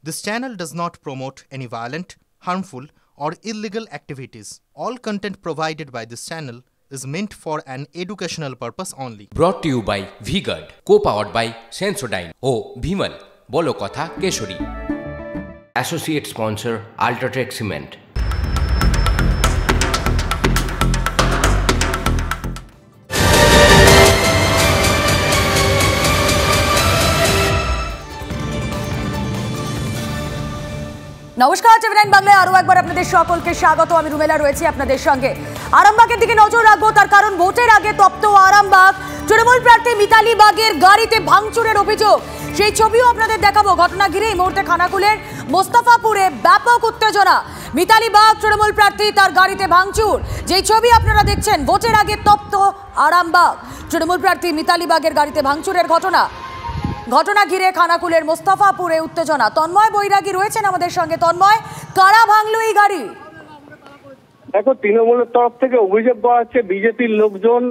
This channel does not promote any violent, harmful, or illegal activities. All content provided by this channel is meant for an educational purpose only. Brought to you by V-Guard, co-powered by Sensodyne O Bhimal, বলো কথা Keshari. Associate sponsor Ultratech Cement. নমস্কার, টিভি9 বাংলায় আরো একবার আপনাদের সকলকে স্বাগত। আমি রুমেলা রয়েছি আপনাদের সঙ্গে। আরামবাগের দিকে নজর রাখবো, তার কারণ ভোটের আগে তপ্ত আরামবাগ। তৃণমূল প্রার্থী মিতালি বাগের গাড়িতে ভাঙচুরের অভিযোগ, সেই ছবিও আপনাদের দেখাবো। ঘটনা ঘিরে এই মুহূর্তে খানাকুলের মোস্তাফাপুরে ব্যাপক উত্তেজনা। মিতালি বাগ তৃণমূল প্রার্থী, তার গাড়িতে ভাঙচুর, যেই ছবি আপনারা দেখছেন। ভোটের আগে তপ্ত আরামবাগ, তৃণমূল প্রার্থী মিতালি বাগের গাড়িতে ভাঙচুরের ঘটনা ঘিরে খানাকুলের মোস্তাফাপুরে উত্তেজনা। তন্ময় বৈরাগী রয়েছেন আমাদের সঙ্গে। তন্ময়, কারা ভাঙলো এই গাড়ি? দেখো, তৃণমূলের তরফ থেকে অভিযোগ করা হচ্ছে বিজেপির লোকজন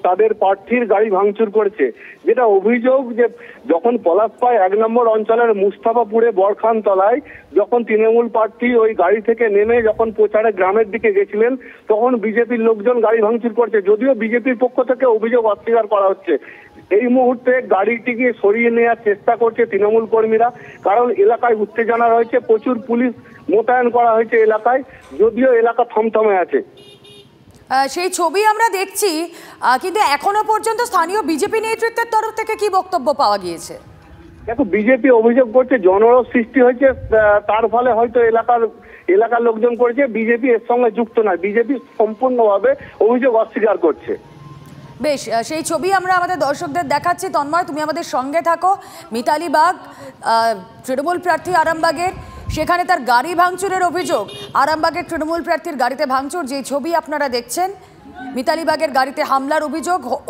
তাদের প্রার্থীর গাড়ি ভাঙচুর করেছে। যেটা অভিযোগ, যে যখন পলাশপাই 1 নম্বর অঞ্চলের মুস্তাফাপুরে বরখানতলায় যখন তৃণমূল প্রার্থী ওই গাড়ি থেকে নেমে যখন প্রচারে গ্রামের দিকে গেছিলেন, তখন বিজেপির লোকজন গাড়ি ভাঙচুর করছে। যদিও বিজেপির পক্ষ থেকে অভিযোগ অস্বীকার করা হচ্ছে। এই মুহূর্তে গাড়িটিকে সরিয়ে নেওয়ার চেষ্টা করছে তৃণমূল কর্মীরা, কারণ এলাকায় উত্তেজনা রয়েছে। প্রচুর পুলিশ মোতায়েন করা হয়েছে এলাকায়, যদিও এলাকা থমথমে আছে। সেই ছবি আমরা দেখছি, কিন্তু এখনো পর্যন্ত স্থানীয় বিজেপি নেতৃত্বের তরফ থেকে কি বক্তব্য পাওয়া গিয়েছে? দেখো, বিজেপি অভিযোগ করছে জনরোষ সৃষ্টি হয়েছে, তার ফলে হয়তো এলাকার লোকজন করেছে। বিজেপি এর সঙ্গে যুক্ত নয়। বিজেপি সম্পূর্ণভাবে অভিযোগ অস্বীকার করছে। বেশ, সেই ছবি আমরা আমাদের দর্শকদের দেখাচ্ছি। তন্ময়, তুমি আমাদের সঙ্গে থাকো। মিতালি বাগ তৃণমূল প্রার্থী আরামবাগের, সেখানে তার গাড়ি ভাঙচুরের অভিযোগ। আরামবাগের তৃণমূল প্রার্থীর গাড়িতে ভাঙচুর, যে ছবি আপনারা দেখছেন। মিতালি বাগের গাড়িতে হামলার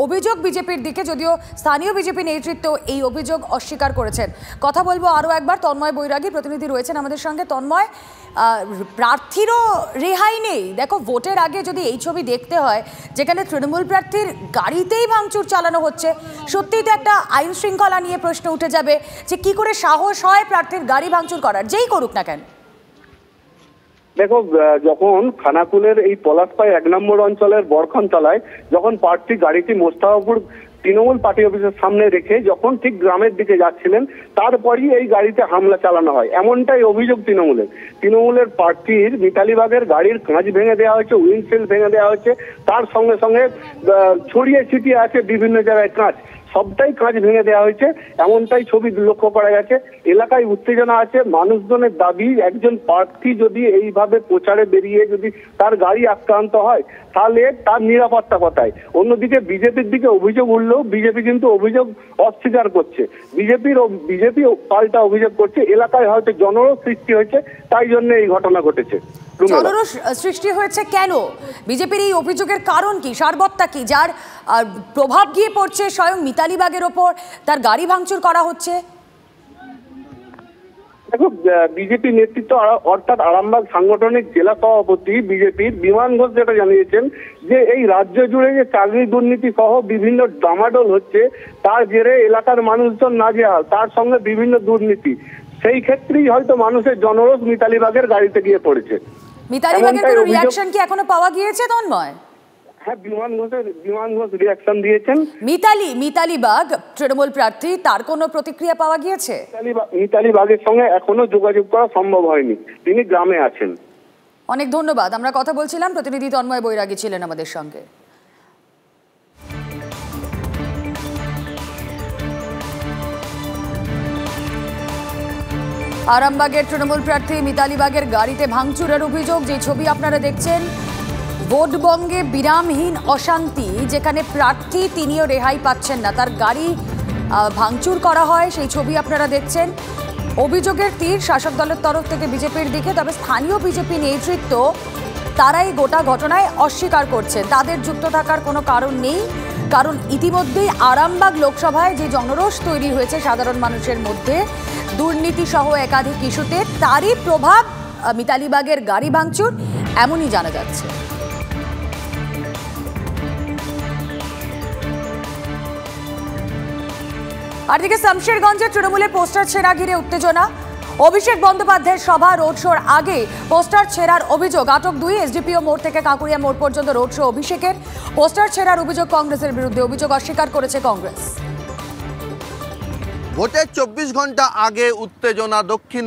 অভিযোগ বিজেপির দিকে, যদিও স্থানীয় বিজেপি নেতৃত্ব এই অভিযোগ অস্বীকার করেছেন। কথা বলবো আরও একবার। তন্ময় বৈরাগী প্রতিনিধি রয়েছেন আমাদের সঙ্গে। তন্ময়, প্রার্থীরও রেহাই নেই। দেখো, ভোটের আগে যদি এই ছবি দেখতে হয়, যেখানে তৃণমূল প্রার্থীর গাড়িতেই ভাঙচুর চালানো হচ্ছে, সত্যিই তো একটা আইন শৃঙ্খলা নিয়ে প্রশ্ন উঠে যাবে যে কি করে সাহস হয় প্রার্থীর গাড়ি ভাঙচুর করার, যেই করুক না কেন। দেখো, যখন খানাকুলের এই পলাশপাই 1 নম্বর অঞ্চলের বরখানতলায় যখন প্রার্থী গাড়িটি মোস্তাফাপুর তৃণমূল পার্টি অফিসের সামনে রেখে যখন ঠিক গ্রামের দিকে যাচ্ছিলেন, তারপরই এই গাড়িতে হামলা চালানো হয়, এমনটাই অভিযোগ তৃণমূলের প্রার্থীর মিতালি বাগের গাড়ির কাঁচ ভেঙে দেওয়া হয়েছে, উইন্ডশিল্ড ভেঙে দেওয়া হয়েছে। তার সঙ্গে সঙ্গে ছড়িয়ে ছিটিয়ে আছে বিভিন্ন জায়গায় কাঁচ, সবটাই কাঁচ ভেঙে দেওয়া হয়েছে, এমনটাই ছবি লক্ষ্য করা গেছে। এলাকায় উত্তেজনা আছে। মানুষজনের দাবি, একজন প্রার্থী যদি এইভাবে প্রচারে বেরিয়ে যদি তার গাড়ি আক্রান্ত হয়, তাহলে তার নিরাপত্তা কোথায়? অন্যদিকে বিজেপির দিকে অভিযোগ উঠলেও বিজেপি কিন্তু অভিযোগ অস্বীকার করছে। বিজেপি পাল্টা অভিযোগ করছে এলাকায় হয়তো জনরোষ সৃষ্টি হয়েছে, তাই জন্য এই ঘটনা ঘটেছে। জনরোষ সৃষ্টি হয়েছে কেন? বিজেপির এই অভিযোগের কারণ কি, সারবত্তা কি, যার প্রভাব গিয়ে পড়ছে স্বয়ং মিতালি বাগের ওপর, তার গাড়ি ভাঙচুর করা হচ্ছে? দেখো, বিজেপি নেতৃত্ব অর্থাৎ আরামবাগ সাংগঠনিক জেলা সভাপতি বিজেপির বিমান ঘোষ যেটা জানিয়েছেন, যে এই রাজ্য জুড়ে যে চাকরি দুর্নীতি সহ বিভিন্ন ডামাডোল হচ্ছে, তার জেরে এলাকার মানুষজন নাজেহাল, তার সঙ্গে বিভিন্ন দুর্নীতি, সেই ক্ষেত্রেই হয়তো মানুষের জনরোষ মিতালি বাগের গাড়িতে গিয়ে পড়েছে। মিতালি বাগের কোনো রিঅ্যাকশন কি এখনো পাওয়া গিয়েছে তন্ময়? হ্যাঁ, বিমান ঘোষ রিঅ্যাকশন দিয়েছেন। মিতালি বাগ তৃণমূল প্রার্থী, তার কোনো প্রতিক্রিয়া পাওয়া গিয়েছে? মিতালি বাগের সঙ্গে এখনো যোগাযোগ করা সম্ভব হয়নি, তিনি গ্রামে আছেন। অনেক ধন্যবাদ। আমরা কথা বলছিলাম, প্রতিনিধি তন্ময় বৈরাগী ছিলেন আমাদের সঙ্গে। আরামবাগের তৃণমূল প্রার্থী মিতালি বাগের গাড়িতে ভাঙচুরের অভিযোগ, যে ছবি আপনারা দেখছেন। ভোটবঙ্গে বিরামহীন অশান্তি, যেখানে প্রার্থী তিনিও রেহাই পাচ্ছেন না, তার গাড়ি ভাঙচুর করা হয়, সেই ছবি আপনারা দেখছেন। অভিযোগের তীর শাসক দলের তরফ থেকে বিজেপির দিকে, তবে স্থানীয় বিজেপি নেতৃত্ব তারাই গোটা ঘটনায় অস্বীকার করছেন। তাদের যুক্ত থাকার কোনো কারণ নেই, কারণ ইতিমধ্যেই আরামবাগ লোকসভায় যে জনরোষ তৈরি হয়েছে সাধারণ মানুষের মধ্যে দুর্নীতি সহ একাধিক ইস্যুতে, তারই প্রভাব মিতালি বাগের গাড়ি ভাঙচুর, এমনই জানা যাচ্ছে। আর দিকে শামশেরগঞ্জে তৃণমূলের পোস্টার ছেঁড়া ঘিরে উত্তেজনা। অভিষেক বন্দ্যোপাধ্যায়ের সভা রোড শোর আগে পোস্টার ছেঁড়ার অভিযোগ, আটক 2। এসডিপিও মোড় থেকে কাকুরিয়া মোড় পর্যন্ত রোড শো অভিষেকের। পোস্টার ছেঁড়ার অভিযোগ কংগ্রেসের বিরুদ্ধে, অভিযোগ অস্বীকার করেছে কংগ্রেস। ভোটের 24 ঘন্টা আগে উত্তেজনা দক্ষিণ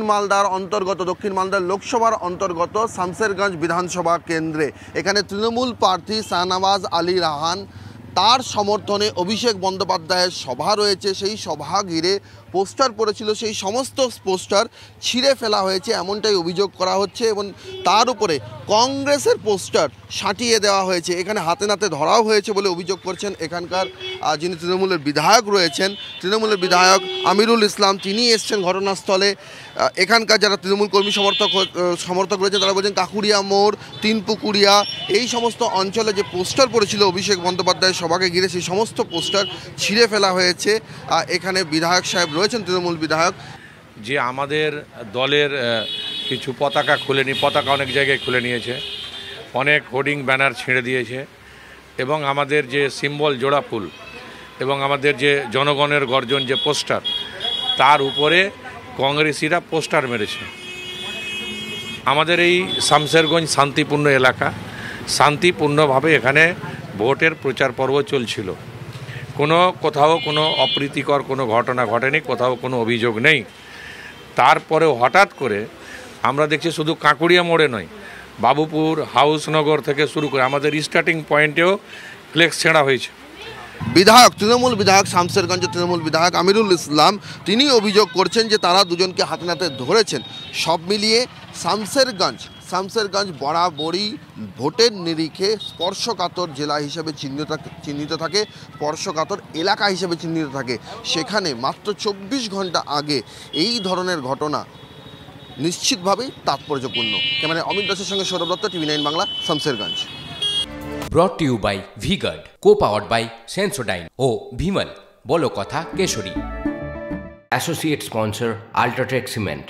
মালদার লোকসভার অন্তর্গত শামসেরগঞ্জ বিধানসভা কেন্দ্রে। এখানে তৃণমূল প্রার্থী শাহনওয়াজ আলী রাহান, তার সমর্থনে অভিষেক বন্দ্যোপাধ্যায়ের সভা রয়েছে। সেই সভা ঘিরে পোস্টার পড়েছিল, সেই সমস্ত পোস্টার ছিঁড়ে ফেলা হয়েছে এমনটাই অভিযোগ করা হচ্ছে এবং তার উপরে কংগ্রেসের পোস্টার সাঁটিয়ে দেওয়া হয়েছে। এখানে হাতে নাতে ধরাও হয়েছে বলে অভিযোগ করছেন এখানকার যিনি তৃণমূলের বিধায়ক রয়েছেন, তৃণমূলের বিধায়ক আমিরুল ইসলাম, তিনি এসছেন ঘটনাস্থলে। এখানকার যারা তৃণমূল কর্মী সমর্থক রয়েছে তারা বলছেন কাকুরিয়া মোড়, তিনপুকুরিয়া এই সমস্ত অঞ্চলে যে পোস্টার পড়েছিল অভিষেক বন্দ্যোপাধ্যায়ের সভাকে ঘিরে, সেই সমস্ত পোস্টার ছিঁড়ে ফেলা হয়েছে। এখানে বিধায়ক সাহেব রয়েছেন, তৃণমূল বিধায়ক, যে আমাদের দলের কিছু পতাকা পতাকা অনেক জায়গায় খুলে নিয়েছে, অনেক হোর্ডিং ব্যানার ছিঁড়ে দিয়েছে এবং আমাদের যে সিম্বল জোড়া ফুল এবং আমাদের যে জনগণের গর্জন যে পোস্টার, তার উপরে কংগ্রেসিরা পোস্টার মেরেছে। আমাদের এই শামসেরগঞ্জ শান্তিপূর্ণ এলাকা, শান্তিপূর্ণভাবে এখানে ভোটের প্রচার পর্ব চলছিল। কোথাও কোনো অপ্রীতিকর কোনো ঘটনা ঘটেনি, কোথাও কোনো অভিযোগ নেই। তারপরেও হঠাৎ করে আমরা দেখছি শুধু কাঁকুড়িয়া মোড়ে নয়, বাবুপুর, হাউসনগর থেকে শুরু করে আমাদের স্টার্টিং পয়েন্টেও ফ্লেক্স ছেঁড়া হয়েছে। তৃণমূল বিধায়ক শামসেরগঞ্জের তৃণমূল বিধায়ক আমিরুল ইসলাম, তিনি অভিযোগ করছেন যে তারা দুজনকে হাতে নাতে ধরেছেন। সব মিলিয়ে শামসেরগঞ্জ বরাবরই ভোটের নিরিখে স্পর্শকাতর জেলা হিসেবে চিহ্নিত থাকে, স্পর্শকাতর এলাকা হিসেবে চিহ্নিত থাকে। সেখানে মাত্র 24 ঘন্টা আগে এই ধরনের ঘটনা নিশ্চিতভাবেই তাৎপর্যপূর্ণ। ক্যামেরায় অমিত দাসের সঙ্গে Sourav Dutta, TV9 Bangla, Samserganj. Brought to you by V-Guard, co-powered by Sensodyne O Bhimal, বলো কথা Keshari. Associate sponsor Ultratech Cement।